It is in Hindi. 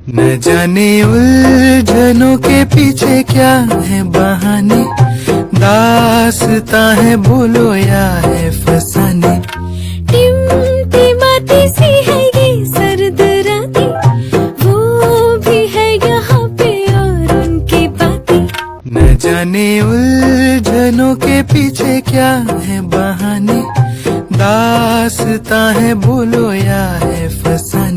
न जाने उलझनों के पीछे क्या है बहाने, दास्तां है बोलो या है फसाने। टिमटिमाती सी है ये सर्द रातें, वो भी है यहाँ पे और उनकी बातें। न जाने उलझनों के पीछे क्या है बहाने, दास्तां है बोलो या है फसाने।